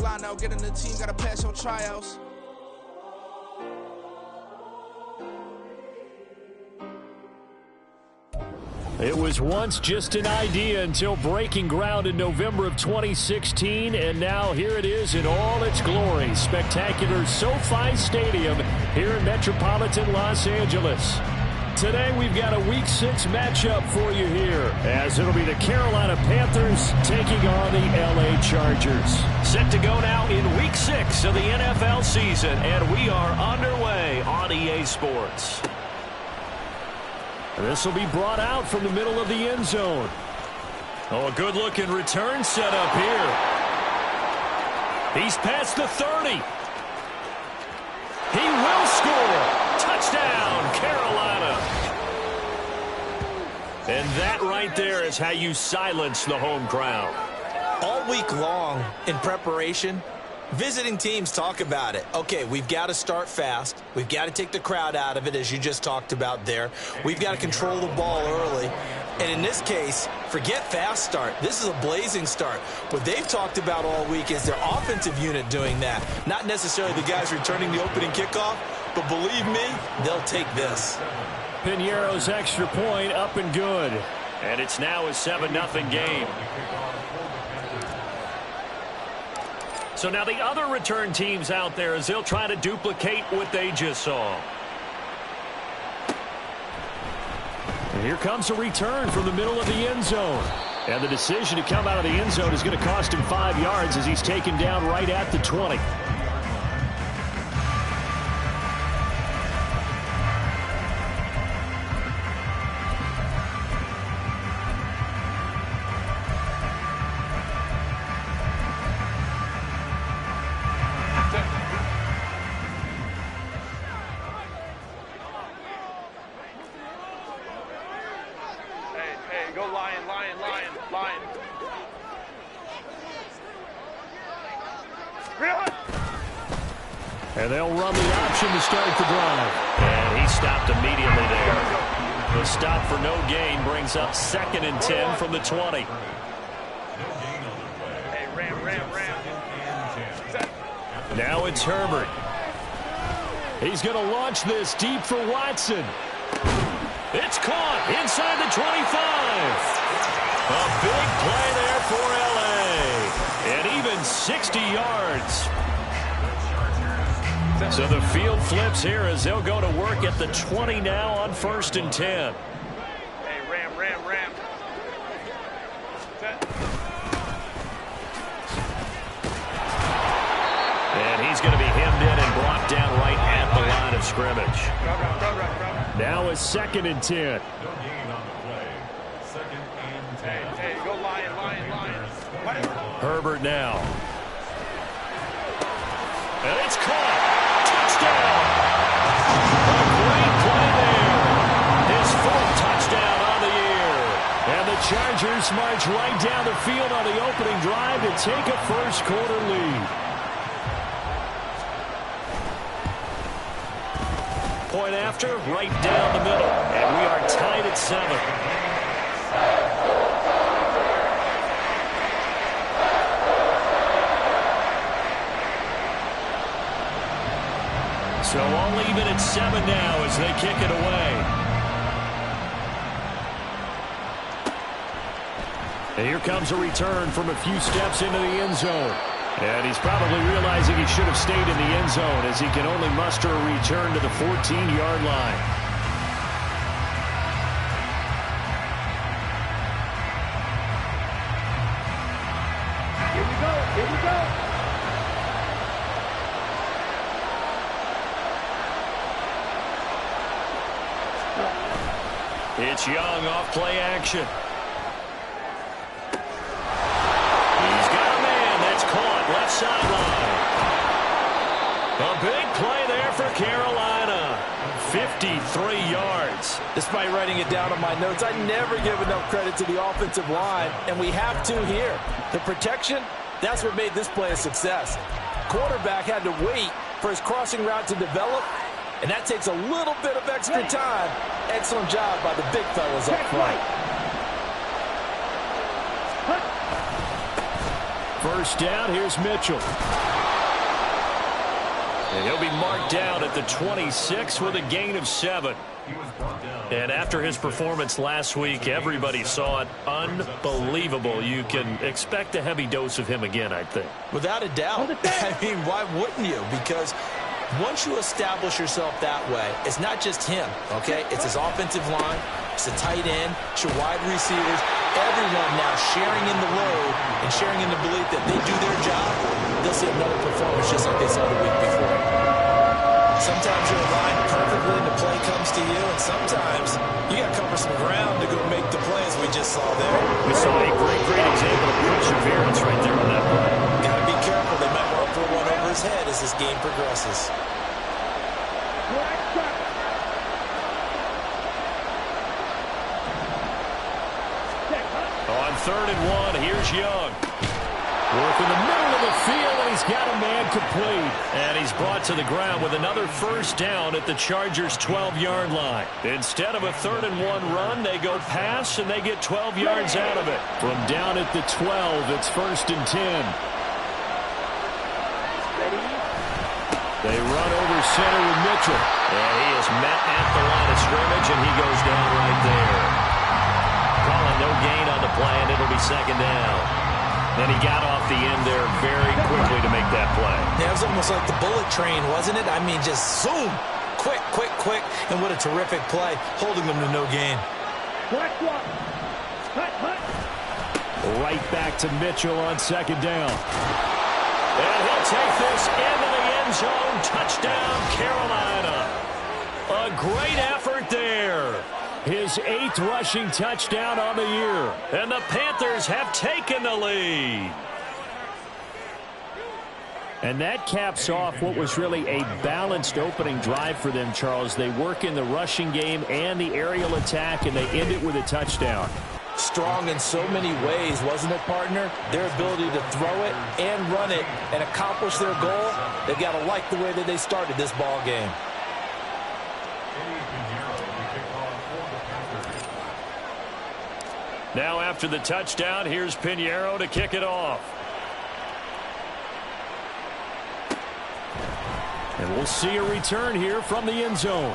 fly now. Get in the team, gotta pass your tryouts. It was once just an idea until breaking ground in November of 2016, and now here it is in all its glory. Spectacular SoFi Stadium here in metropolitan Los Angeles. Today we've got a Week 6 matchup for you here, as it'll be the Carolina Panthers taking on the LA Chargers. Set to go now in Week 6 of the NFL season, and we are underway on EA Sports. This will be brought out from the middle of the end zone. Oh, a good-looking return set up here. He's past the 30. He will score. Touchdown, Carolina. And that right there is how you silence the home crowd. All week long in preparation, visiting teams talk about it. Okay, we've got to start fast. We've got to take the crowd out of it, as you just talked about there. We've got to control the ball early. And in this case, forget fast start. This is a blazing start. What they've talked about all week is their offensive unit doing that. Not necessarily the guys returning the opening kickoff, but believe me, they'll take this. Piñeiro's extra point up and good. And it's now a 7-0 game. So now the other return teams out there as they'll try to duplicate what they just saw. And here comes a return from the middle of the end zone. And the decision to come out of the end zone is going to cost him 5 yards as he's taken down right at the 20. And they'll run the option to start the drive. And he stopped immediately there. The stop for no gain brings up 2nd and 10 from the 20. Hey, Ram. Now it's Herbert. He's going to launch this deep for Watson. It's caught inside the 25. A big play there for L.A. And even 60 yards. So the field flips here as they'll go to work at the 20 now on 1st and 10. Hey, Ram. And he's going to be hemmed in and brought down right at the line of scrimmage. Now it's 2nd and 10. Hey, go Lion. Herbert now. And it's caught. Touchdown. A great play there. His 4th touchdown on the year. And the Chargers march right down the field on the opening drive to take a first-quarter lead. Point after, right down the middle. And we are tied at 7. So all even at 7 now as they kick it away. And here comes a return from a few steps into the end zone. And he's probably realizing he should have stayed in the end zone as he can only muster a return to the 14-yard line. Here we go. It's Young off play action. He's got a man that's caught left sideline. A big play there for Carolina. 53 yards. Despite writing it down on my notes, I never give enough credit to the offensive line, and we have to here. The protection, that's what made this play a success. Quarterback had to wait for his crossing route to develop, and that takes a little bit of extra time. Excellent job by the big fellas up front. first down. Here's Mitchell. And he'll be marked down at the 26 with a gain of 7. And after his performance last week, everybody saw it. Unbelievable. You can expect a heavy dose of him again, I think. Without a doubt. I mean, why wouldn't you? Because once you establish yourself that way, it's not just him, okay? It's his offensive line, it's the tight end, it's your wide receivers, everyone now sharing in the load and sharing in the belief that they do their job, they'll see another performance just like they saw the week before. Sometimes you're aligned perfectly and the play comes to you, and sometimes you got to cover some ground to go make the play, as we just saw there. We saw a great example of perseverance right there on that play. Got to be careful. They might want to put one over his head as this game progresses. On 3rd and 1, here's Young. Work in the middle of the field, and he's got a man complete. And he's brought to the ground with another first down at the Chargers' 12-yard line. Instead of a 3rd and 1 run, they go pass, and they get 12 yards out of it. From down at the 12, it's 1st and 10. They run over center with Mitchell. And he is met at the line of scrimmage, and he goes down right there. Calling no gain on the play, and it'll be 2nd down. Then he got off the end there very quickly to make that play. Yeah, it was almost like the bullet train, wasn't it? I mean, just zoom. Quick. And what a terrific play, holding them to no gain. Right back to Mitchell on 2nd down. And he'll take this into the end zone. Touchdown, Carolina. A great effort there. His 8th rushing touchdown on the year. And the Panthers have taken the lead. And that caps off what was really a balanced opening drive for them, Charles. They work in the rushing game and the aerial attack, and they end it with a touchdown. Strong in so many ways, wasn't it, partner? Their ability to throw it and run it and accomplish their goal, they've got to like the way that they started this ball game. Now after the touchdown, here's Pinheiro to kick it off. And we'll see a return here from the end zone.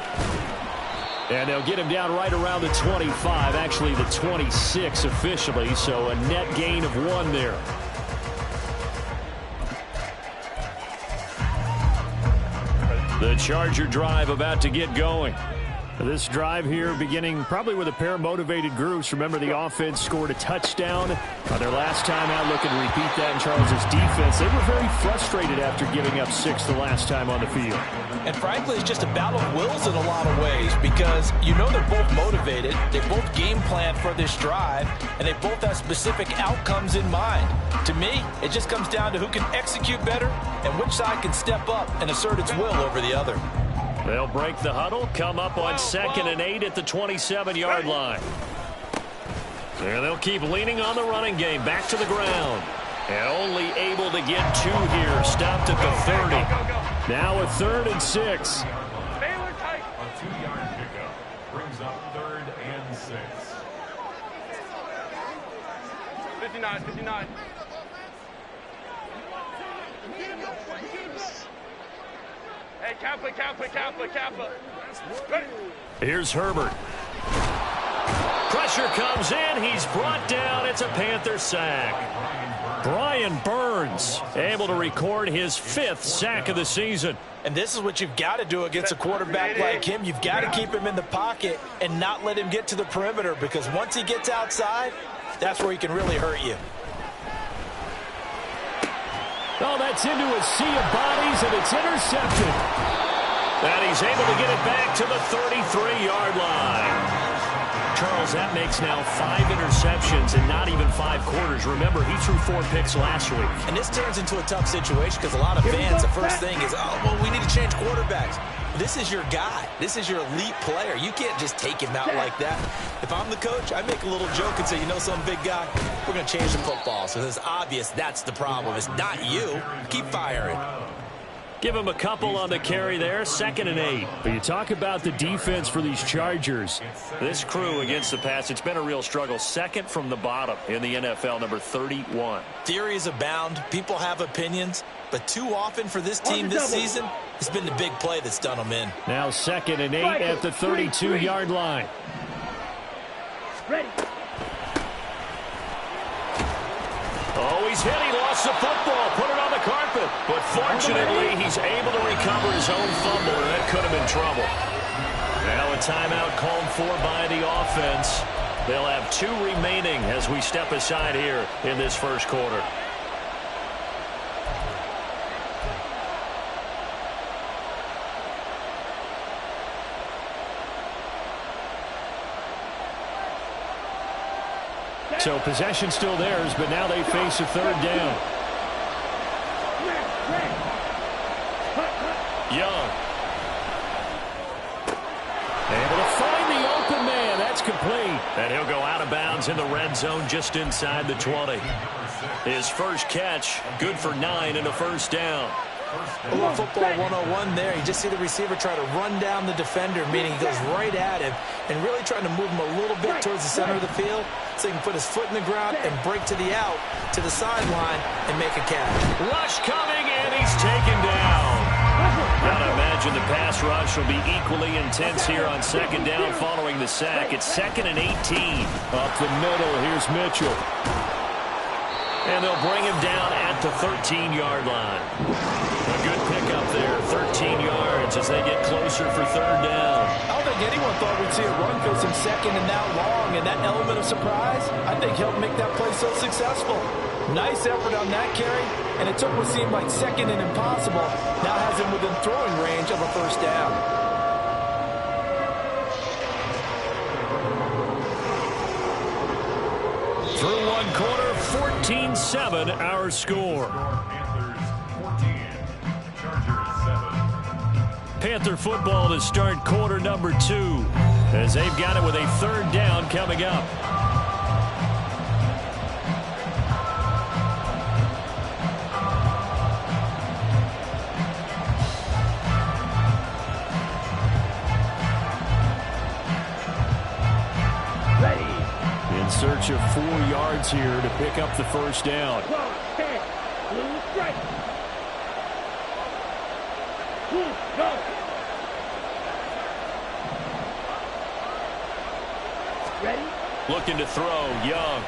And they'll get him down right around the 25, actually the 26 officially, so a net gain of 1 there. The Charger drive about to get going. This drive here beginning probably with a pair of motivated groups. Remember, the offense scored a touchdown on their last time out. Looking to repeat that in Charles's defense. They were very frustrated after giving up 6 the last time on the field. And frankly, it's just a battle of wills in a lot of ways, because you know they're both motivated. They both game plan for this drive, and they both have specific outcomes in mind. To me, it just comes down to who can execute better and which side can step up and assert its will over the other. They'll break the huddle, come up on 2nd and 8 at the 27-yard line. And they'll keep leaning on the running game, back to the ground. And only able to get 2 here, stopped at the 30. Now a 3rd and 6. A 2-yard pickup brings up 3rd and 6. 59. Hey, Kappa. Ready? Here's Herbert. Pressure comes in. He's brought down. It's a Panther sack. Brian Burns able to record his 5th sack of the season. And this is what you've got to do against a quarterback like him. You've got to keep him in the pocket and not let him get to the perimeter, because once he gets outside, that's where he can really hurt you. Oh, that's into a sea of bodies, and it's intercepted. And he's able to get it back to the 33-yard line. Charles, that makes now 5 interceptions in not even 5 quarters. Remember, he threw 4 picks last week. And this turns into a tough situation because a lot of fans, the first thing is, oh, well, we need to change quarterbacks. This is your guy. This is your elite player. You can't just take him out like that. If I'm the coach, I make a little joke and say, you know something, big guy? We're going to change the football. So it's obvious that's the problem. It's not you. Keep firing. Give him a couple on the carry there, 2nd and 8. But you talk about the defense for these Chargers. This crew against the pass, it's been a real struggle. 2nd from the bottom in the NFL, number 31. Theories abound. People have opinions. But too often for this team this season, it's been the big play that's done them in. Now 2nd and 8 at the 32-yard line. Ready. Oh, he's hit. He lost the football. Put it on the carpet. But fortunately, he's able to recover his own fumble, and that could have been trouble. Now a timeout called for by the offense. They'll have 2 remaining as we step aside here in this first quarter. So possession still theirs, but now they face a 3rd down. Young. Able to find the open man. That's complete. And he'll go out of bounds in the red zone just inside the 20. His first catch, good for 9 and a first down. A little football 101 there. You just see the receiver try to run down the defender, meaning he goes right at him and really trying to move him a little bit towards the center of the field so he can put his foot in the ground and break to the out, to the sideline, and make a catch. Rush coming, and he's taken down. Gotta imagine the pass rush will be equally intense here on 2nd down following the sack. It's 2nd and 18. Up the middle, here's Mitchell. And they'll bring him down at the 13-yard line. A good pickup there, 13 yards as they get closer for 3rd down. I don't think anyone thought we'd see a run goes from 2nd and now long, and that element of surprise, I think, helped make that play so successful. Nice effort on that carry, and it took what seemed like 2nd and impossible, now has him within throwing range of a first down. Through 1 quarter, 14-7 our score. Panther football to start quarter number 2 as they've got it with a 3rd down coming up. In search of 4 yards here to pick up the first down. Looking to throw, Young.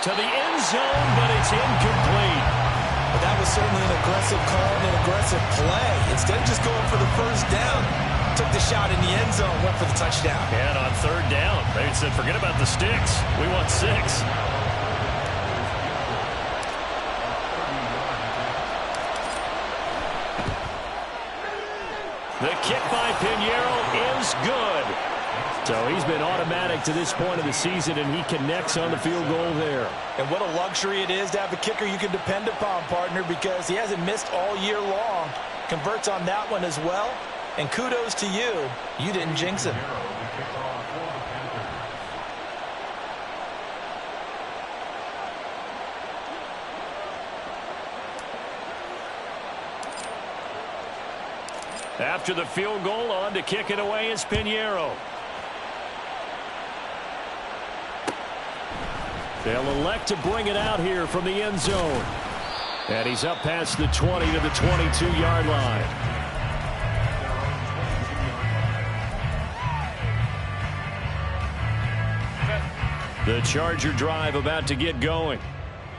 To the end zone, but it's incomplete. But that was certainly an aggressive call and an aggressive play. Instead of just going for the first down, took the shot in the end zone, went for the touchdown. And on 3rd down, they said, forget about the sticks. We want 6. The kick by Pinheiro is good. So he's been automatic to this point of the season, and he connects on the field goal there. And what a luxury it is to have a kicker you can depend upon, partner, because he hasn't missed all year long. Converts on that one as well. And kudos to you. You didn't jinx him. After the field goal, on to kick it away is Pinheiro. They'll elect to bring it out here from the end zone. And he's up past the 20 to the 22-yard line. The Charger drive about to get going.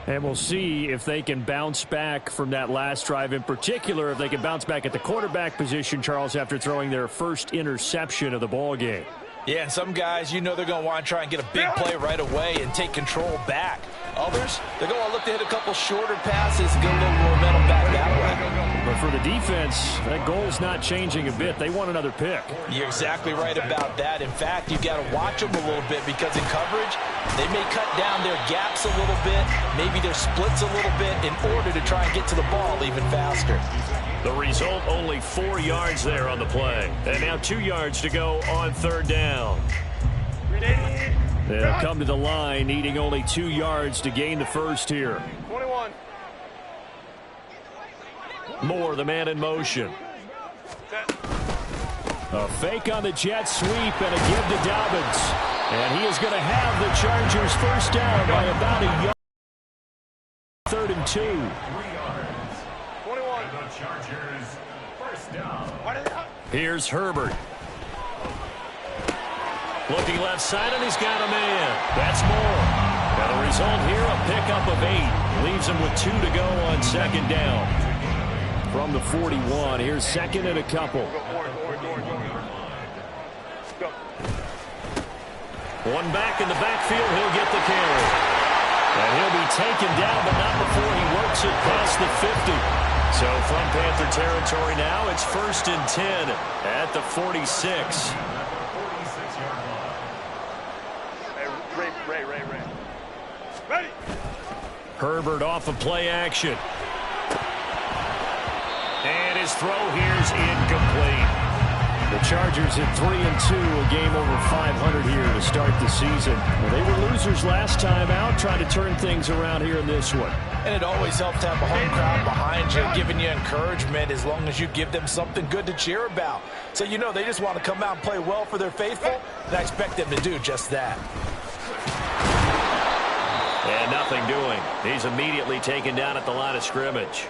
And we'll see if they can bounce back from that last drive. In particular, if they can bounce back at the quarterback position, Charles, after throwing their first interception of the ball game. Yeah, and some guys, you know they're going to want to try and get a big play right away and take control back. Others, they're going to look to hit a couple shorter passes and get a little momentum back that way. But for the defense, that goal's not changing a bit. They want another pick. You're exactly right about that. In fact, you've got to watch them a little bit because in coverage, they may cut down their gaps a little bit, maybe their splits a little bit in order to try and get to the ball even faster. The result, only 4 yards there on the play. And now 2 yards to go on 3rd down. They'll come to the line, needing only 2 yards to gain the first here. 21. Moore, the man in motion. A fake on the jet sweep and a give to Dobbins. And he is going to have the Chargers first down by about a yard. 3rd and 2. 3 yards. 21. The Chargers first down. Here's Herbert. Looking left side, and he's got a man. That's Moore. And the result here, a pickup of 8. Leaves him with 2 to go on 2nd down. From the 41, here's 2nd and a couple. One back in the backfield, he'll get the carry. And he'll be taken down, but not before he works it past the 50. So from Panther territory now, it's 1st and 10 at the 46. Ready. Herbert off of play action. And his throw here's incomplete. The Chargers at 3 and 2, a game over 500 here to start the season. Well, they were losers last time out, trying to turn things around here in this one. And it always helps to have a home crowd behind you, giving you encouragement as long as you give them something good to cheer about. So you know they just want to come out and play well for their faithful, and I expect them to do just that. And nothing doing. He's immediately taken down at the line of scrimmage.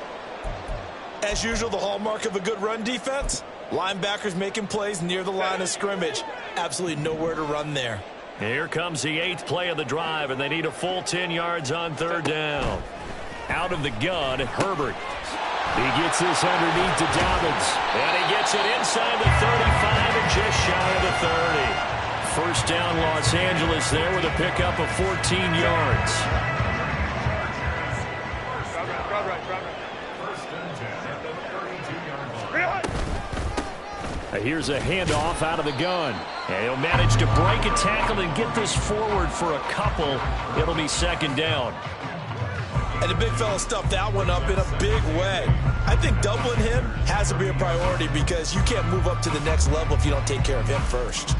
As usual, the hallmark of a good run defense, linebackers making plays near the line of scrimmage. Absolutely nowhere to run there. Here comes the 8th play of the drive, and they need a full 10 yards on 3rd down. Out of the gun, Herbert. He gets this underneath to Dobbins. And he gets it inside the 35 and just shy of the 30. First down, Los Angeles there with a pickup of 14 yards. Here's a handoff out of the gun. And he'll manage to break a tackle and get this forward for a couple. It'll be 2nd down. And the big fella stuffed that one up in a big way. I think doubling him has to be a priority because you can't move up to the next level if you don't take care of him first.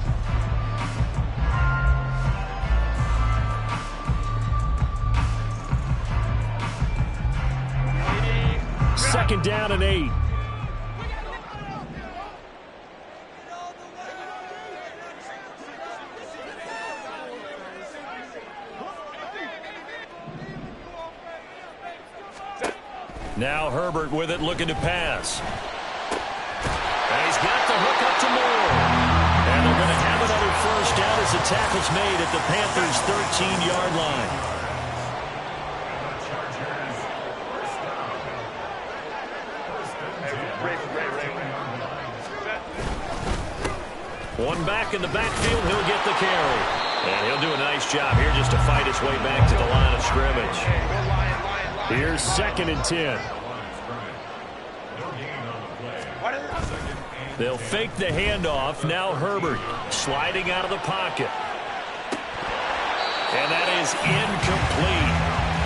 Second down and 8. Now Herbert with it, looking to pass. And he's got the hook up to Moore. And they're going to have another first down as the tackle's made at the Panthers' 13-yard line. One back in the backfield, he'll get the carry. And he'll do a nice job here just to fight his way back to the line of scrimmage. Here's 2nd and 10. They'll fake the handoff. Now Herbert sliding out of the pocket. And that is incomplete.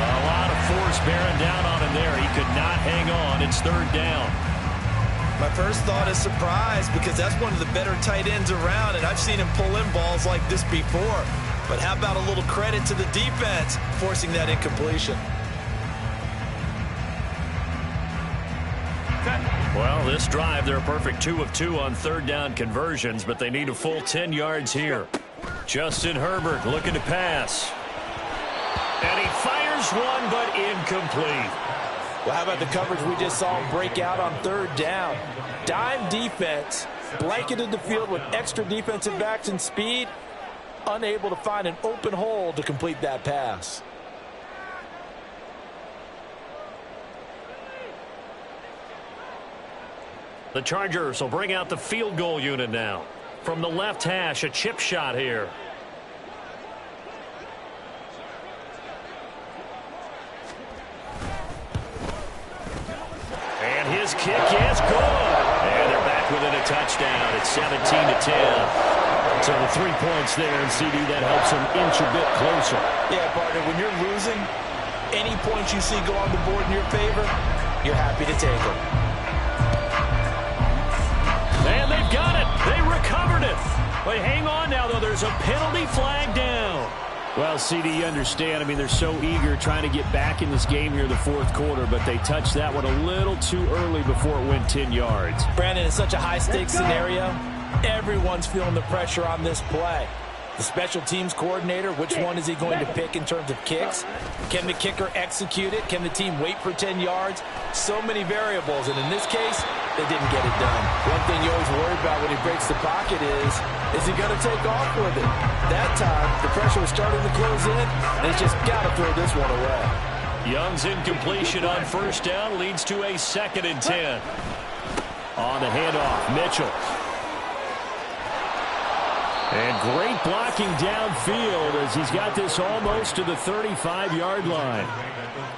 A lot of force bearing down on him there. He could not hang on. It's 3rd down. My first thought is surprise because that's one of the better tight ends around, and I've seen him pull in balls like this before. But how about a little credit to the defense forcing that incompletion? Well, this drive, they're a perfect 2 of 2 on 3rd down conversions, but they need a full 10 yards here. Justin Herbert looking to pass. And he fires one, but incomplete. Well, how about the coverage we just saw him break out on 3rd down? Dime defense, blanketed the field with extra defensive backs and speed, unable to find an open hole to complete that pass. The Chargers will bring out the field goal unit now. From the left hash, a chip shot here. And his kick is good. And they're back within a touchdown. It's 17-10. So the 3 points there, and CD, that helps them inch a bit closer. Yeah, partner, when you're losing, any points you see go on the board in your favor, you're happy to take them. And they've got it. They recovered it. But hang on now, though. There's a penalty flag down. Well, CD, you understand. I mean, they're so eager trying to get back in this game here in the fourth quarter, but they touched that one a little too early before it went 10 yards. Brandon, it's such a high-stakes scenario. Everyone's feeling the pressure on this play. The special teams coordinator, which one is he going to pick in terms of kicks? Can the kicker execute it? Can the team wait for 10 yards? So many variables, and in this case, they didn't get it done. One thing you always worry about when he breaks the pocket is he going to take off with it? That time, the pressure was starting to close in, and he's just got to throw this one away. Young's incompletion on first down leads to a 2nd and 10. On the handoff, Mitchell. And great blocking downfield as he's got this almost to the 35-yard line.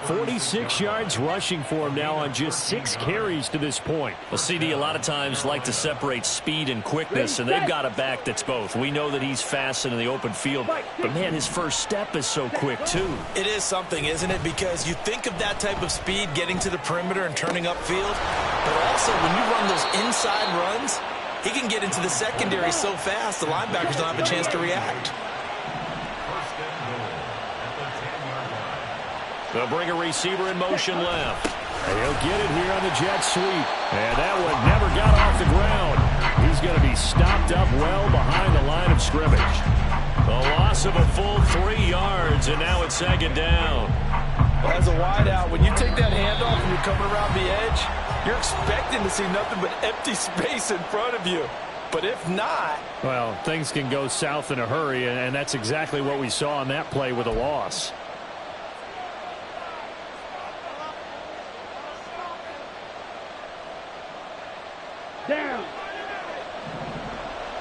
46 yards rushing for him now on just 6 carries to this point. Well, CD, a lot of times like to separate speed and quickness, and they've got a back that's both. We know that he's fast in the open field, but, man, his first step is so quick, too. It is something, isn't it? Because you think of that type of speed getting to the perimeter and turning upfield, but also when you run those inside runs, he can get into the secondary so fast, the linebackers don't have a chance to react. They'll bring a receiver in motion left. And he'll get it here on the jet sweep. And that one never got off the ground. He's going to be stopped up well behind the line of scrimmage. A loss of a full 3 yards, and now it's 2nd down. Well, as a wideout, when you take that handoff and you're coming around the edge, you're expecting to see nothing but empty space in front of you. But if not... Well, things can go south in a hurry, and that's exactly what we saw on that play with a loss. Down.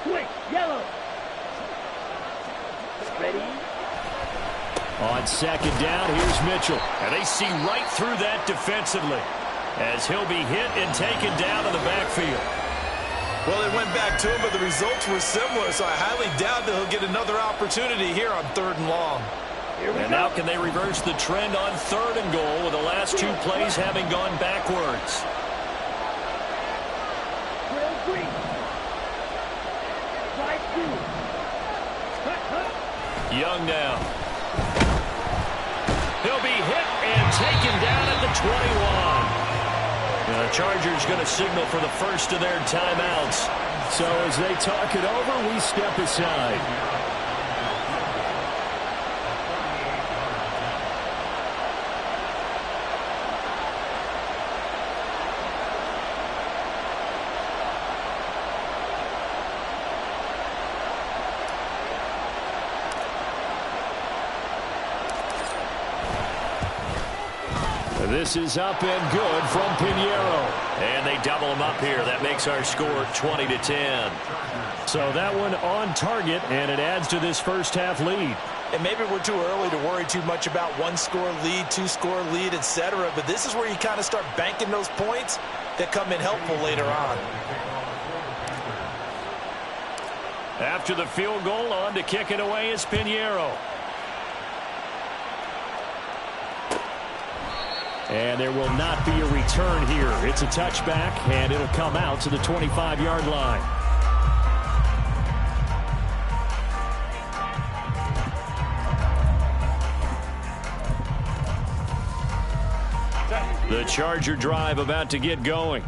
Quick, yellow. Ready? On 2nd down, here's Mitchell. And they see right through that defensively as he'll be hit and taken down in the backfield. Well, they went back to him, but the results were similar, so I highly doubt that he'll get another opportunity here on 3rd and long. And now can they reverse the trend on 3rd and goal with the last 2 plays having gone backwards? Young now. He'll be hit and taken down at the 21. The Chargers going to signal for the first of their timeouts. So as they talk it over, we step aside. This is up and good from Pinheiro. And they double him up here. That makes our score 20-10. So that one on target, and it adds to this first half lead. And maybe we're too early to worry too much about 1-score lead, 2-score lead, etc. But this is where you kind of start banking those points that come in helpful later on. After the field goal, on to kick it away is Pinheiro. And there will not be a return here. It's a touchback, and it'll come out to the 25-yard line. The Charger drive about to get going.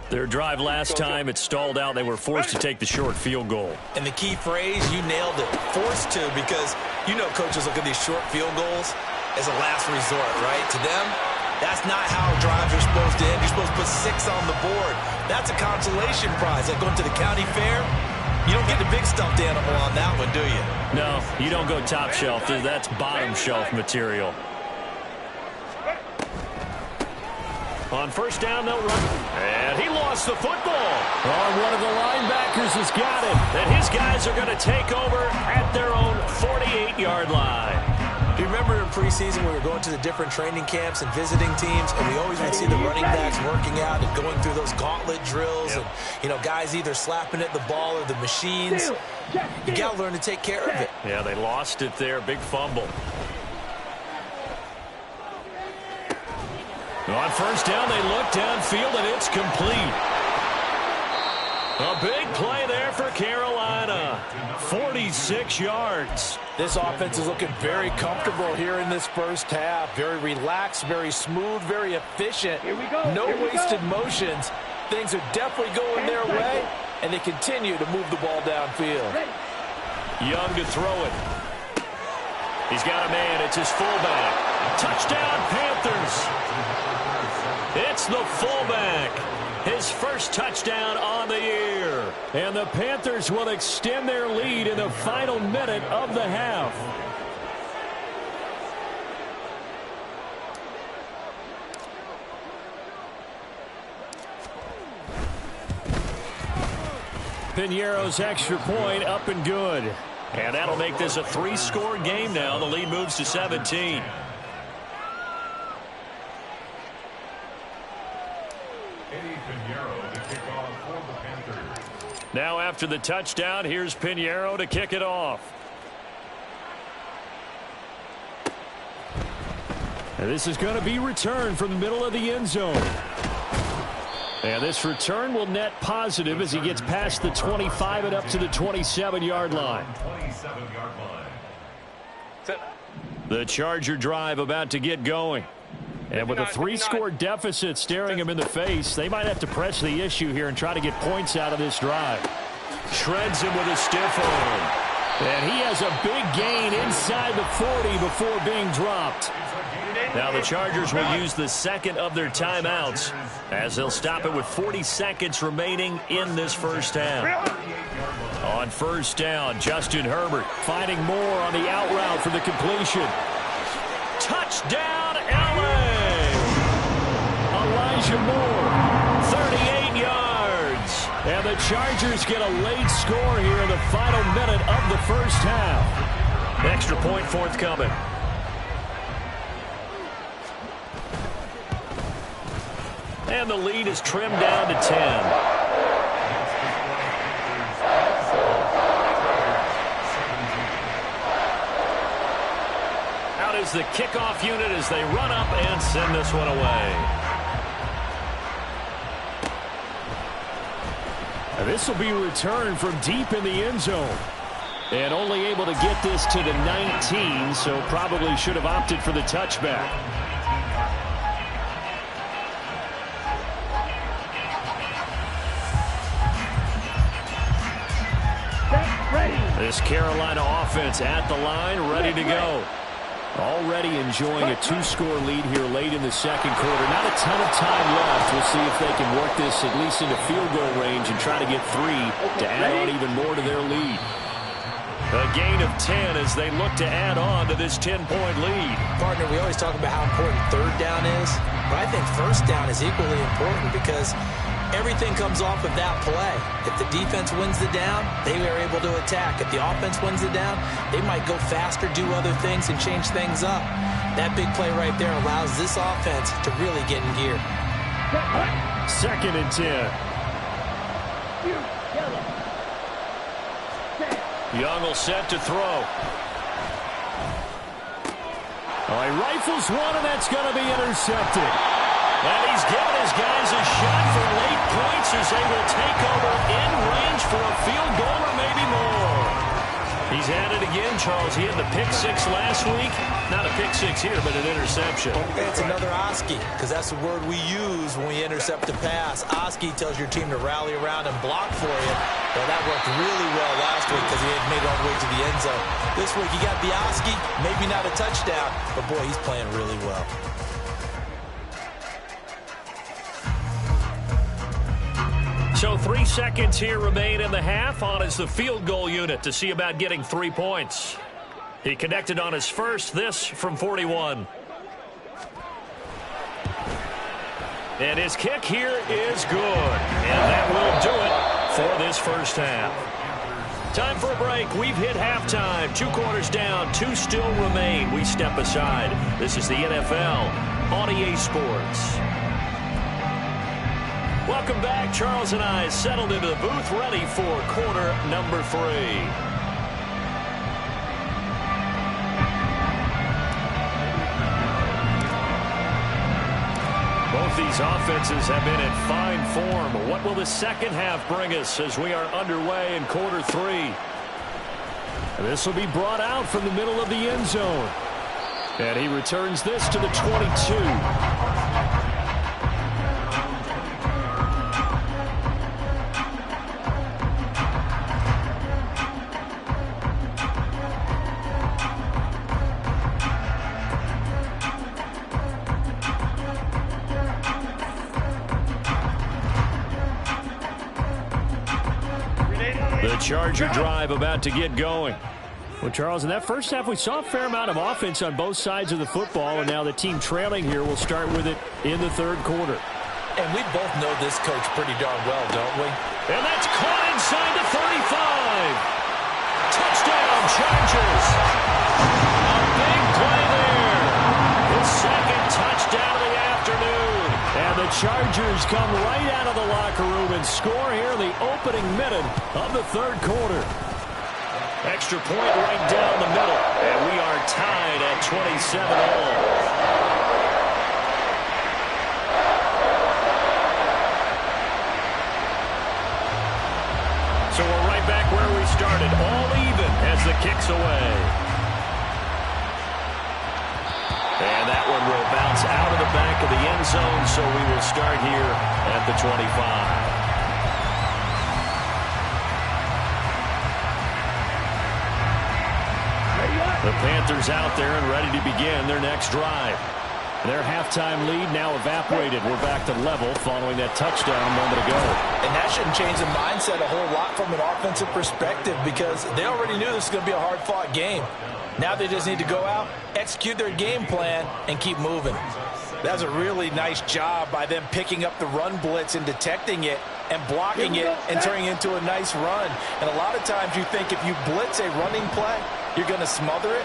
Their drive last time, it stalled out. They were forced to take the short field goal. And the key phrase, you nailed it, forced to, because you know coaches look at these short field goals as a last resort, right? To them, that's not how drives are supposed to end. You're supposed to put 6 on the board. That's a consolation prize. Like going to the county fair, you don't get the big stuffed animal on that one, do you? No, you don't go top shelf. That's bottom shelf material. On first down, they'll run. And he lost the football. Oh, one of the linebackers has got it. And his guys are going to take over at their own 48-yard line. Do you remember in preseason when we were going to the different training camps and visiting teams, and we always would see the running backs working out and going through those gauntlet drills, and, you know, guys either slapping at the ball or the machines. You got to learn to take care of it. Yeah, they lost it there. Big fumble. On first down, they look downfield, and it's complete. A big play there for Carolina. 46 yards. This offense is looking very comfortable here in this first half. Very relaxed, very smooth, very efficient. Here we go. No Here we wasted go. motions. Things are definitely going their way, and they continue to move the ball downfield. Young to throw it. He's got a man. It's his fullback. Touchdown, Panthers. It's the fullback. His first touchdown on the year. And the Panthers will extend their lead in the final minute of the half. Piñeiro's extra point up and good. And that'll make this a 3-score game now. The lead moves to 17. Now after the touchdown, here's Piñeiro to kick it off. And this is going to be returned from the middle of the end zone. And this return will net positive as he gets past the 25 and up to the 27-yard line. The Charger drive about to get going. And with a 3-score deficit staring him in the face, they might have to press the issue here and try to get points out of this drive. Shreds him with a stiff arm. And he has a big gain inside the 40 before being dropped. Now the Chargers will use the second of their timeouts as they'll stop it with 40 seconds remaining in this first half. On first down, Justin Herbert finding more on the out route for the completion. Touchdown, LA! Elijah Moore, 38 yards. And the Chargers get a late score here in the final minute of the first half. Extra point forthcoming. And the lead is trimmed down to 10. Out is the kickoff unit as they run up and send this one away. And this will be returned from deep in the end zone. And only able to get this to the 19, so probably should have opted for the touchback. This Carolina offense at the line, ready to go. Already enjoying a 2-score lead here late in the second quarter. Not a ton of time left. We'll see if they can work this at least into field goal range and try to get 3 to add on even more to their lead. A gain of 10 as they look to add on to this 10-point lead. Partner, we always talk about how important third down is, but I think first down is equally important because everything comes off of that play. If the defense wins the down, they are able to attack. If the offense wins the down, they might go faster, do other things, and change things up. That big play right there allows this offense to really get in gear. Second and 10. Young will set to throw. Oh, he rifles one, and that's going to be intercepted. And he's given his guys a shot for late points as they will take over in range for a field goal or maybe more. He's at it again, Charles. He had the pick 6 last week. Not a pick 6 here, but an interception. It's another Oski, because that's the word we use when we intercept a pass. Oski tells your team to rally around and block for you. Well, that worked really well last week because he had made it all the way to the end zone. This week he got the Oski, maybe not a touchdown, but boy, he's playing really well. So 3 seconds here remain in the half. On is the field goal unit to see about getting 3 points. He connected on his first, this from 41. And his kick here is good. And that will do it for this first half. Time for a break. We've hit halftime. 2 quarters down, 2 still remain. We step aside. This is the NFL on EA Sports. Welcome back. Charles and I settled into the booth, ready for quarter number 3. Both these offenses have been in fine form. What will the second half bring us as we are underway in quarter 3? This will be brought out from the middle of the end zone. And he returns this to the 22. The Charger drive about to get going. Well, Charles, in that first half, we saw a fair amount of offense on both sides of the football, and now the team trailing here will start with it in the third quarter. And we both know this coach pretty darn well, don't we? And that's caught inside the 35. Touchdown, Chargers. A big play there. His second touchdown of the afternoon. And the Chargers come right out of the locker room and score here in the opening minute of the third quarter. Extra point right down the middle. And we are tied at 27 all. So we're right back where we started, all even as the kick's away. And that one will bounce out of the back of the end zone, so we will start here at the 25. The Panthers out there and ready to begin their next drive. Their halftime lead now evaporated. We're back to level following that touchdown a moment ago. And that shouldn't change the mindset a whole lot from an offensive perspective because they already knew this was going to be a hard-fought game. Now they just need to go out, execute their game plan, and keep moving. That's a really nice job by them picking up the run blitz and detecting it and blocking it and turning it into a nice run. And a lot of times you think if you blitz a running play, you're going to smother it.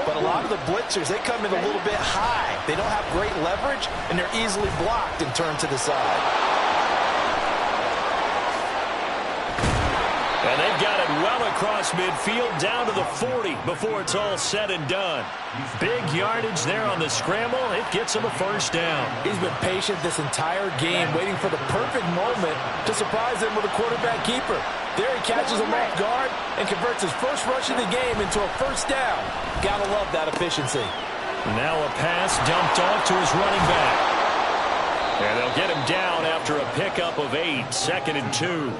But a lot of the blitzers, they come in a little bit high. They don't have great leverage, and they're easily blocked and turned to the side. And they've got it well across midfield down to the 40 before it's all said and done. Big yardage there on the scramble. It gets him a first down. He's been patient this entire game, waiting for the perfect moment to surprise them with a quarterback keeper. There he catches him off guard and converts his first rush of the game into a first down. Gotta love that efficiency. Now a pass dumped off to his running back. And they'll get him down after a pickup of 8, 2nd and 2.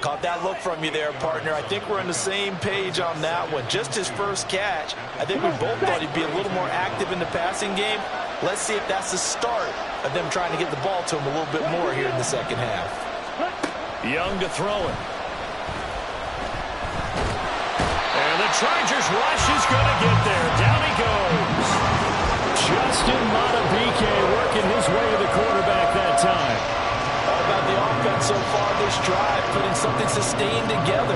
Caught that look from you there, partner. I think we're on the same page on that one. Just his first catch. I think we both thought he'd be a little more active in the passing game. Let's see if that's the start of them trying to get the ball to him a little bit more here in the second half. Young to throw it. And the Chargers rush is going to get there. Down he goes. Justin Madubuike working his way to the quarterback that time. All about the offense so far this drive, putting something sustained together.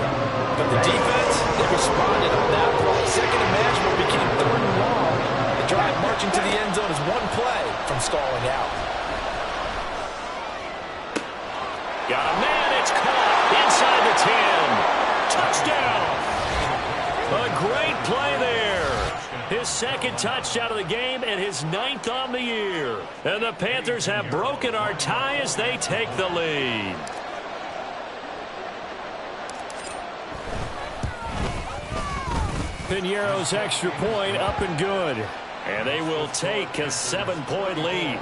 But the defense, they responded on that play. Second and manageable became 3rd and long. The drive marching to the end zone is one play from stalling out. Got a man, it's caught inside the 10. Touchdown. A great play there. His second touchdown of the game and his 9th on the year. And the Panthers have broken our tie as they take the lead. Piñeiro's extra point up and good. And they will take a 7-point lead.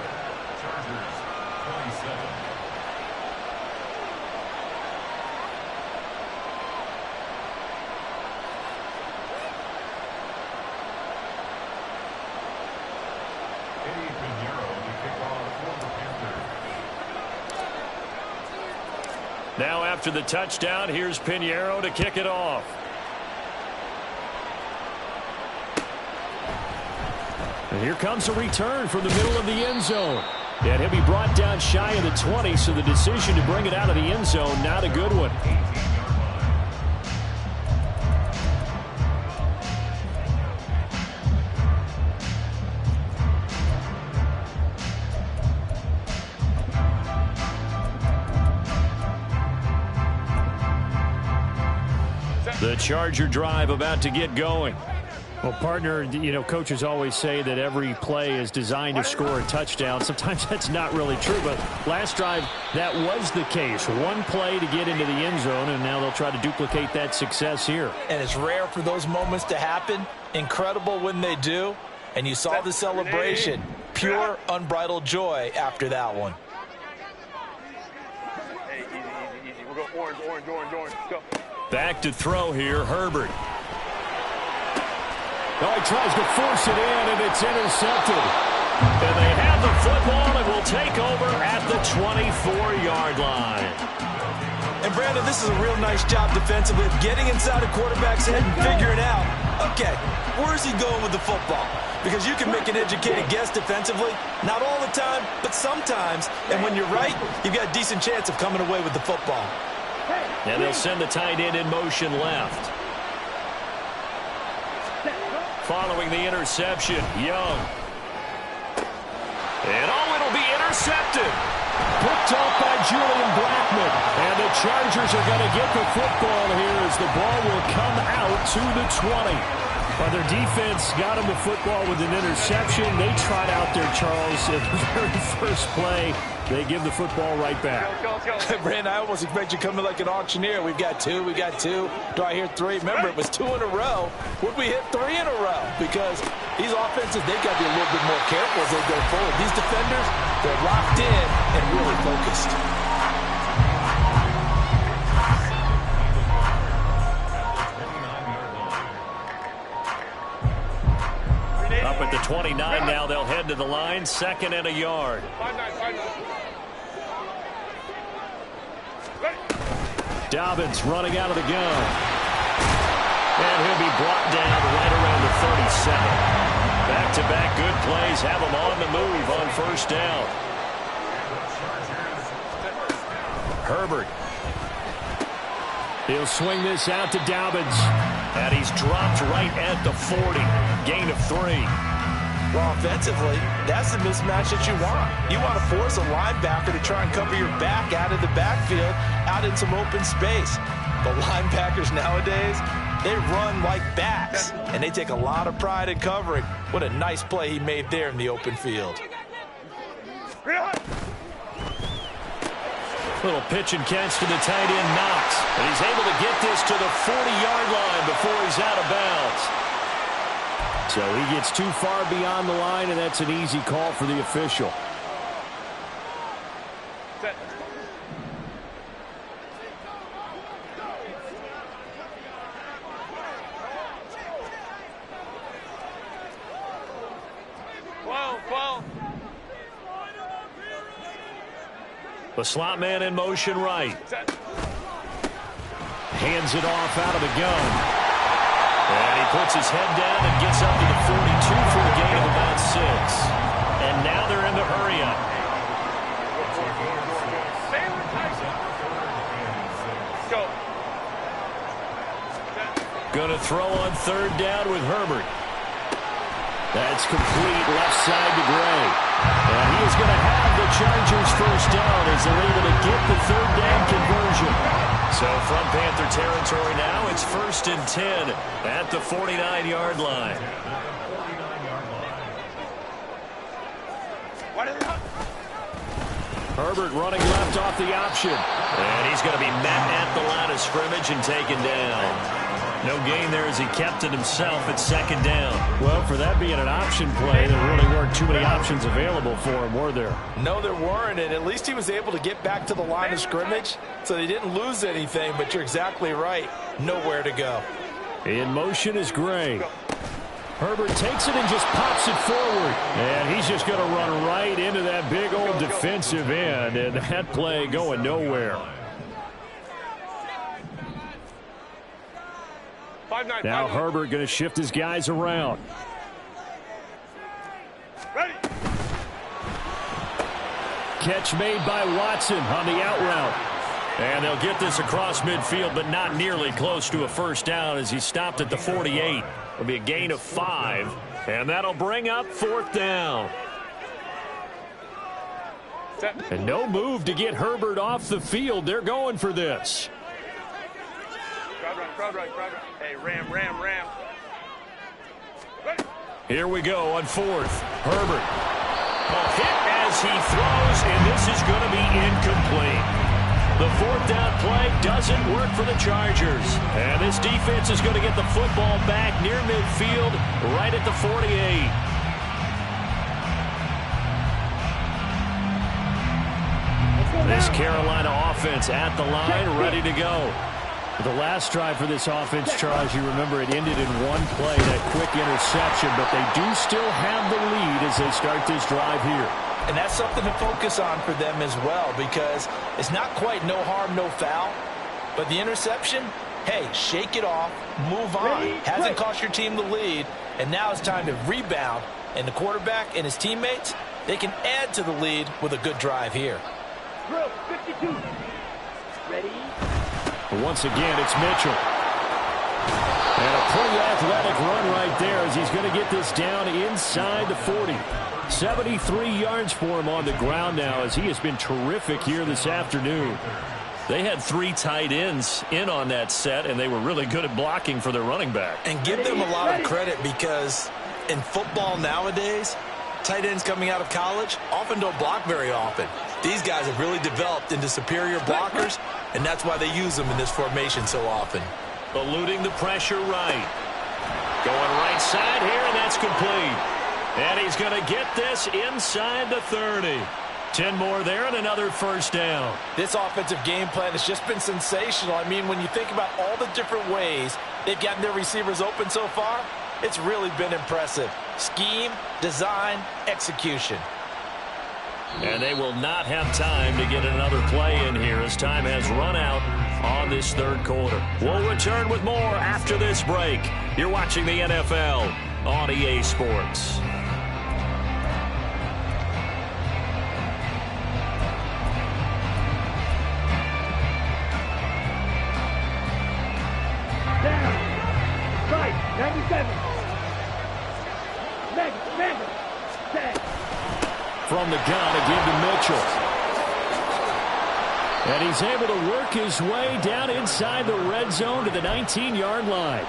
Now after the touchdown, here's Piñeiro to kick it off. And here comes a return from the middle of the end zone. And he'll be brought down shy of the 20, so the decision to bring it out of the end zone, not a good one. The Charger drive about to get going. Well, partner, you know, coaches always say that every play is designed to score a touchdown. Sometimes that's not really true, but last drive, that was the case. One play to get into the end zone, and now they'll try to duplicate that success here. And it's rare for those moments to happen. Incredible when they do. And you saw the celebration. Pure, unbridled joy after that one. Hey, easy. We'll go orange. Go. Back to throw here, Herbert. Oh, he tries to force it in, and it's intercepted. And they have the football and will take over at the 24-yard line. And, Brandon, this is a real nice job defensively of getting inside a quarterback's head and figuring out, okay, where's he going with the football? Because you can make an educated guess defensively, not all the time, but sometimes. And when you're right, you've got a decent chance of coming away with the football. And they'll send the tight end in motion left. Following the interception, Young. And it'll be intercepted. Picked off by Julian Blackman. And the Chargers are going to get the football here as the ball will come out to the 20. But their defense got him the football with an interception. They tried out there, Charles, at the very first play. They give the football right back. Let's go. Brandon, I almost expect you coming like an auctioneer. We've got two. Do I hear three? Remember, it was 2 in a row. Would we hit 3 in a row? Because these offenses, they've got to be a little bit more careful as they go forward. These defenders, they're locked in and really focused. Up at the 29 now, they'll head to the line. 2nd and a yard. 5-9. Dobbins running out of the gun. And he'll be brought down right around the 37. Back-to-back good plays have him on the move on first down. Herbert. He'll swing this out to Dobbins. And he's dropped right at the 40. Gain of 3. Well, offensively, that's the mismatch that you want. You want to force a linebacker to try and cover your back out of the backfield, out in some open space. But linebackers nowadays, they run like backs, and they take a lot of pride in covering. What a nice play he made there in the open field. Little pitch and catch to the tight end, Knox. And he's able to get this to the 40-yard line before he's out of bounds. So he gets too far beyond the line, and that's an easy call for the official. Set. Well. The slot man in motion right. Set. Hands it off out of the gun. And he puts his head down and gets up to the 42 for a gain of about 6. And now they're in the hurry up. Go. Going to throw on 3rd down with Herbert. That's complete left side to Gray. And he is going to have the Chargers first down as they're able to get the 3rd down conversion. So from Panther territory now, it's 1st and 10 at the 49-yard line. Herbert running left off the option. And he's going to be met at the line of scrimmage and taken down. No gain there as he kept it himself at 2nd down. Well, for that being an option play, there really weren't too many options available for him, were there? No, there weren't, and at least he was able to get back to the line of scrimmage, so they didn't lose anything, but you're exactly right. Nowhere to go. In motion is Gray. Herbert takes it and just pops it forward. And he's just going to run right into that big old defensive end, and that play going nowhere. 5-9. Now Herbert going to shift his guys around. Ready. Catch made by Watson on the out route. And they'll get this across midfield, but not nearly close to a first down as he stopped at the 48. It'll be a gain of 5, and that'll bring up 4th down. Set. And no move to get Herbert off the field. They're going for this. Crowd right. Hey, ram. Here we go on fourth. Herbert. Hit as he throws, and this is going to be incomplete. The fourth down play doesn't work for the Chargers. And this defense is going to get the football back near midfield, right at the 48. This Carolina offense at the line, ready to go. The last drive for this offense, Charles, you remember it ended in one play, that quick interception, but they do still have the lead as they start this drive here. And that's something to focus on for them as well, because it's not quite no harm, no foul, but the interception, hey, shake it off, move on. Hasn't cost your team the lead, and now it's time to rebound, and the quarterback and his teammates, they can add to the lead with a good drive here. Drill 52. Ready? Once again, it's Mitchell. And a pretty athletic run right there as he's going to get this down inside the 40. 73 yards for him on the ground now as he has been terrific here this afternoon. They had 3 tight ends in on that set, and they were really good at blocking for their running back. And give them a lot of credit, because in football nowadays, tight ends coming out of college often don't block very often. These guys have really developed into superior blockers, and that's why they use them in this formation so often. Eluding the pressure right. Going right side here, and that's complete. And he's going to get this inside the 30. 10 more there and another first down. This offensive game plan has just been sensational. I mean, when you think about all the different ways they've gotten their receivers open so far, it's really been impressive. Scheme, design, execution. And they will not have time to get another play in here as time has run out on this third quarter. We'll return with more after this break. You're watching the NFL on EA Sports. Down. Right. 97. Mega. Set. From the gun, again to Mitchell. And he's able to work his way down inside the red zone to the 19-yard line.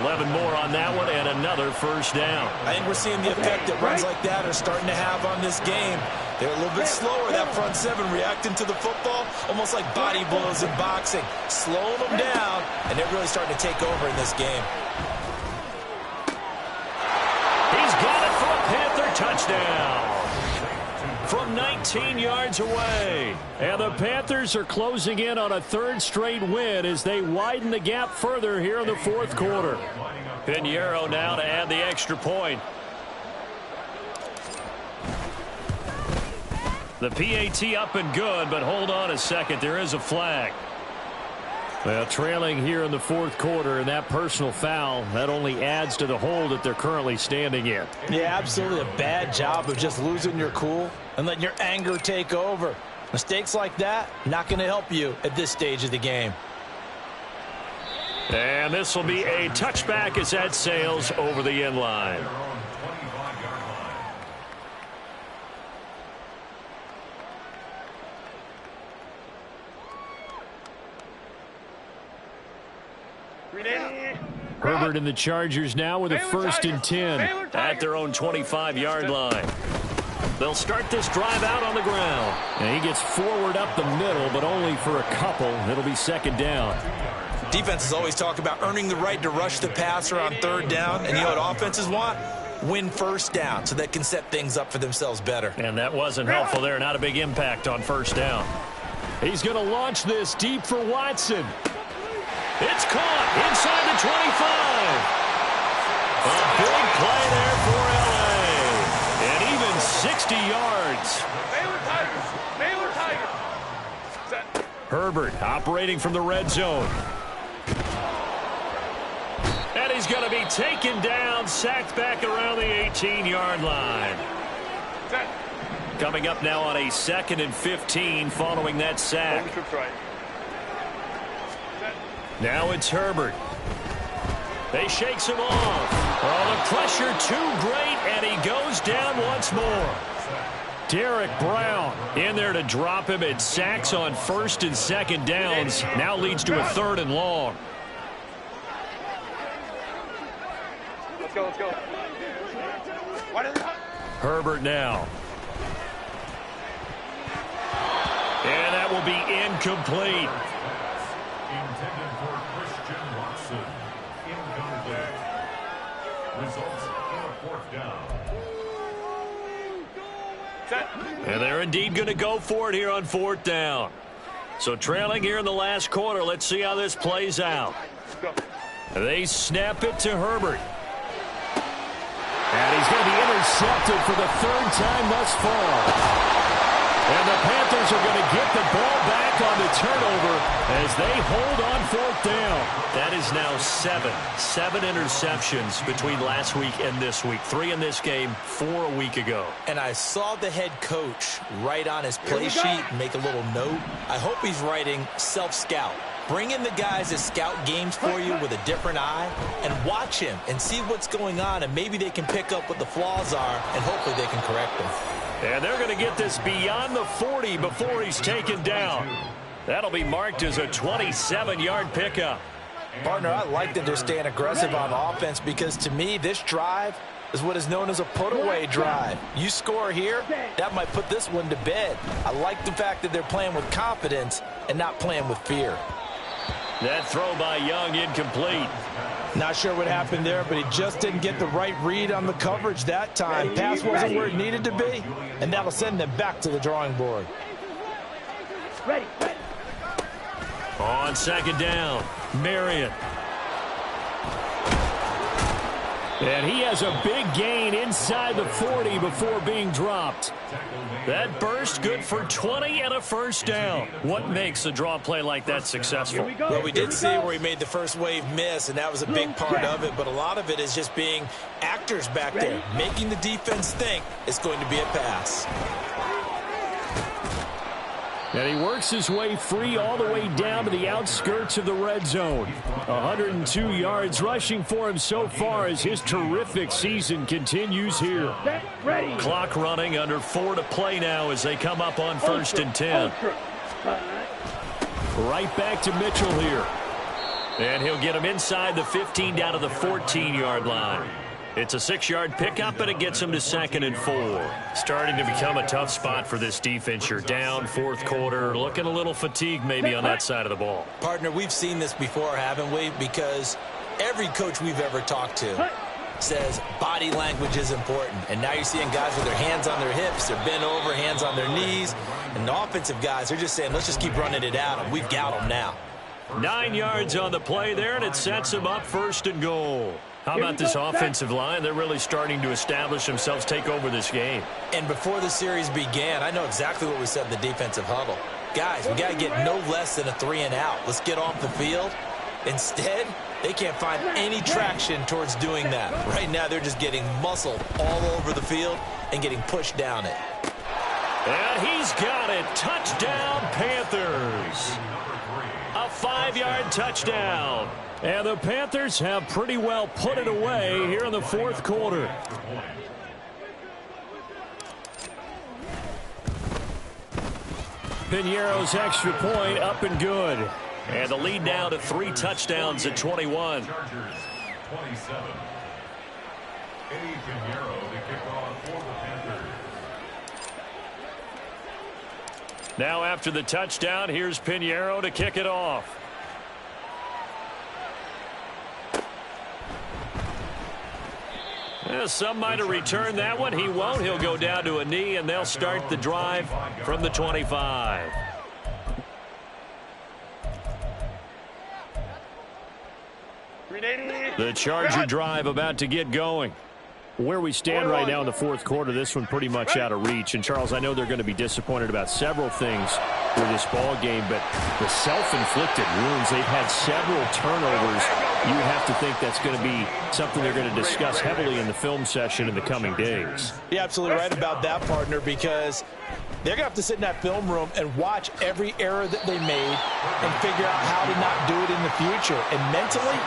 11 more on that one and another first down. I think we're seeing the effect that runs like that are starting to have on this game. They're a little bit slower, that front seven, reacting to the football, almost like body blows in boxing, slowing them down, and they're really starting to take over in this game. He's got it for a Panther touchdown from 19 yards away. And the Panthers are closing in on a third straight win as they widen the gap further here in the fourth quarter. Pinheiro now to add the extra point. The PAT up and good, but hold on a second. There is a flag. Well, trailing here in the fourth quarter, and that personal foul, that only adds to the hole that they're currently standing in. Yeah, absolutely a bad job of just losing your cool and letting your anger take over. Mistakes like that, not going to help you at this stage of the game. And this will be a touchback as that sails over the end line. Herbert and the Chargers now with a 1st and 10. At their own 25-yard line. They'll start this drive out on the ground. And he gets forward up the middle, but only for a couple. It'll be second down. Defenses always talk about earning the right to rush the passer on third down, and you know what offenses want? Win first down so they can set things up for themselves better. And that wasn't helpful there. Not a big impact on first down. He's going to launch this deep for Watson. It's caught inside the 25. A big play there for L.A. And even 60 yards. Baylor Tigers. Set. Herbert operating from the red zone. And he's going to be taken down, sacked back around the 18-yard line. Set. Coming up now on a 2nd and 15 following that sack. Right. Now it's Herbert. They shakes him off. Oh, the pressure too great, and he goes down once more. Derek Brown In there to drop him. It sacks on 1st and 2nd downs. Now leads to a 3rd and long. Let's go. Herbert now. And that will be incomplete. Intended for Christian Watson. Incomplete. Results in a fourth down. And they're indeed going to go for it here on fourth down. So trailing here in the last quarter. Let's see how this plays out. They snap it to Herbert. And he's going to be intercepted for the third time thus far. And the Panthers are going to get the ball back on the turnover as they hold on fourth down. That is now seven interceptions between last week and this week. 3 in this game, 4 a week ago. And I saw the head coach write on his play sheet, make a little note. I hope he's writing self-scout. Bring in the guys that scout games for you with a different eye and watch him and see what's going on, and maybe they can pick up what the flaws are, and hopefully they can correct them. And they're going to get this beyond the 40 before he's taken down. That'll be marked as a 27-yard pickup. Partner, I like that they're staying aggressive on offense because, to me, this drive is what is known as a put-away drive. You score here, that might put this one to bed. I like the fact that they're playing with confidence and not playing with fear. That throw by Young incomplete. Not sure what happened there, but he just didn't get the right read on the coverage that time. Pass wasn't where it needed to be, and that'll send them back to the drawing board. Ready. On second down, Marion. And he has a big gain inside the 40 before being dropped. That burst good for 20 and a first down. What makes a draw play like that successful? Well, we did see where he made the first wave miss, and that was a big part of it, but a lot of it is just being actors back there, making the defense think it's going to be a pass. And he works his way free all the way down to the outskirts of the red zone. 102 yards rushing for him so far as his terrific season continues here. Clock running, under 4 to play now as they come up on 1st and 10. Right back to Mitchell here. And he'll get him inside the 15 down to the 14-yard line. It's a 6-yard pickup, and it gets him to 2nd and 4. Starting to become a tough spot for this defense. You're down, 4th quarter, looking a little fatigued maybe on that side of the ball. Partner, we've seen this before, haven't we? Because every coach we've ever talked to says body language is important. And now you're seeing guys with their hands on their hips, they're bent over, hands on their knees. And the offensive guys, they're just saying, let's just keep running it out, and we've got them now. 9 yards on the play there, and it sets him up 1st and goal. How about this offensive line? They're really starting to establish themselves, take over this game. And before the series began, I know exactly what we said in the defensive huddle. Guys, we got to get no less than a 3 and out. Let's get off the field. Instead, they can't find any traction towards doing that. Right now, they're just getting muscled all over the field and getting pushed down it. And he's got it. Touchdown, Panthers. A 5-yard touchdown. And the Panthers have pretty well put it away here in the 4th quarter. Piñeiro's extra point up and good. And the lead now to 3 touchdowns at 21. Chargers 27. Eddie Piñeiro to kick off for the Panthers. Now after the touchdown, here's Piñeiro to kick it off. Some might have returned that one. He won't. He'll go down to a knee, and they'll start the drive from the 25. The Charger drive about to get going. Where we stand right now in the 4th quarter, this one pretty much out of reach. And, Charles, I know they're going to be disappointed about several things with this ball game, but the self-inflicted wounds, they've had several turnovers. You have to think that's going to be something they're going to discuss heavily in the film session in the coming days. You're absolutely right about that, partner, because they're going to have to sit in that film room and watch every error that they made and figure out how to not do it in the future. And mentally,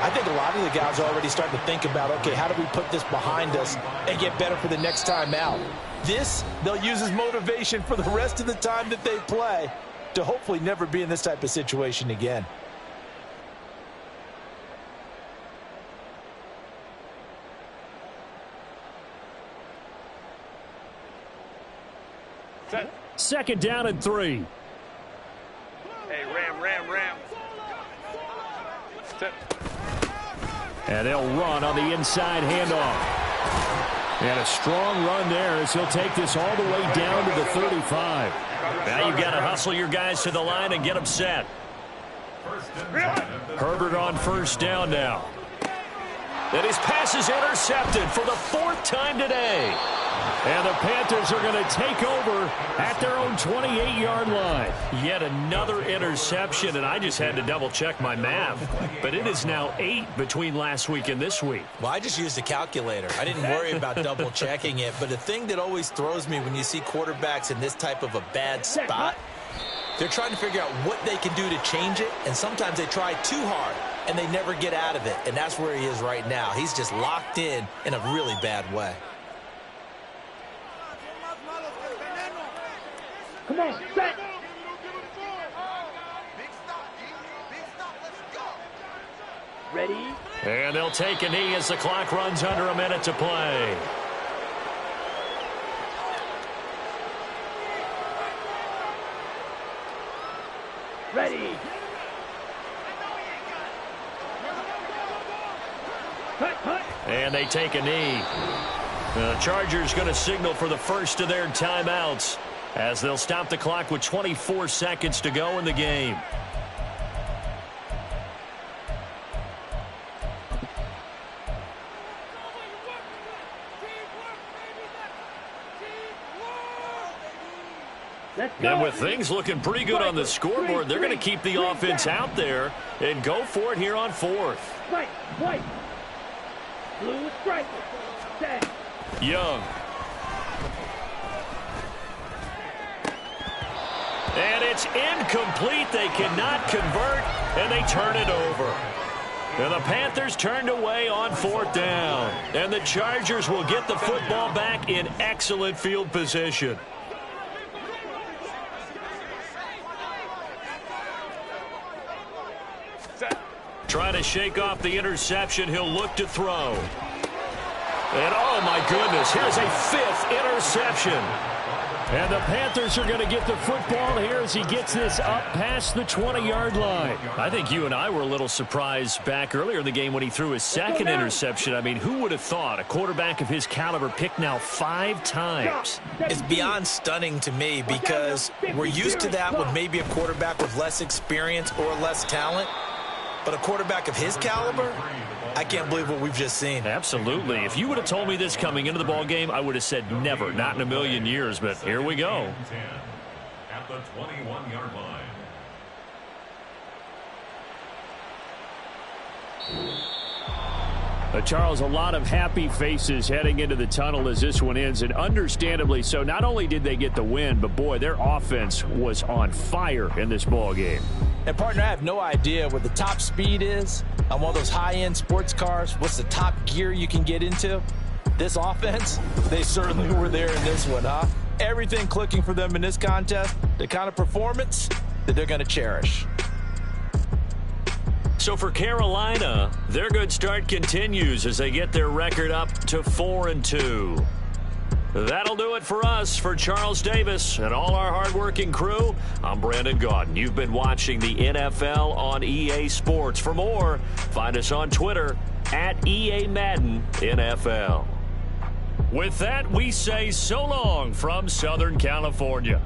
I think a lot of the guys are already starting to think about, okay, how do we put this behind us and get better for the next time out? This, they'll use as motivation for the rest of the time that they play to hopefully never be in this type of situation again. Second down and 3. Hey, ram. Set. And they'll run on the inside handoff. And a strong run there as he'll take this all the way down to the 35. Now you've got to hustle your guys to the line and get them set. Herbert on first down now. And his pass is intercepted for the 4th time today. And the Panthers are going to take over at their own 28-yard line. Yet another interception, and I just had to double-check my math. But it is now 8 between last week and this week. Well, I just used a calculator. I didn't worry about double-checking it. But the thing that always throws me when you see quarterbacks in this type of a bad spot, they're trying to figure out what they can do to change it, and sometimes they try too hard, and they never get out of it. And that's where he is right now. He's just locked in a really bad way. Come on, set. Ready? And they'll take a knee as the clock runs under a minute to play. Ready. Cut. And they take a knee. The Chargers going to signal for the first of their timeouts as they'll stop the clock with 24 seconds to go in the game. And with things looking pretty good on the scoreboard, they're going to keep the offense out there and go for it here on 4th. White. Blue strike. Set. Young. And it's incomplete. They cannot convert, and they turn it over. And the Panthers turned away on 4th down. And the Chargers will get the football back in excellent field position. Trying to shake off the interception. He'll look to throw. And, oh, my goodness, here's a 5th interception. And the Panthers are going to get the football here as he gets this up past the 20-yard line. I think you and I were a little surprised back earlier in the game when he threw his 2nd interception. I mean, who would have thought a quarterback of his caliber picked now 5 times? It's beyond stunning to me because we're used to that with maybe a quarterback with less experience or less talent. But a quarterback of his caliber, I can't believe what we've just seen. Absolutely. If you would have told me this coming into the ball game, I would have said never, not in a million years. But here we go. At the 21-yard line. Charles, a lot of happy faces heading into the tunnel as this one ends, and understandably so. Not only did they get the win, but boy, their offense was on fire in this ball game. And, partner, I have no idea what the top speed is on one of those high-end sports cars. What's the top gear you can get into? This offense, they certainly were there in this one, huh? Everything clicking for them in this contest, the kind of performance that they're going to cherish. So for Carolina, their good start continues as they get their record up to 4-2. That'll do it for us. For Charles Davis and all our hardworking crew, I'm Brandon Gaudin. You've been watching the NFL on EA Sports. For more, find us on Twitter at EA Madden NFL. With that, we say so long from Southern California.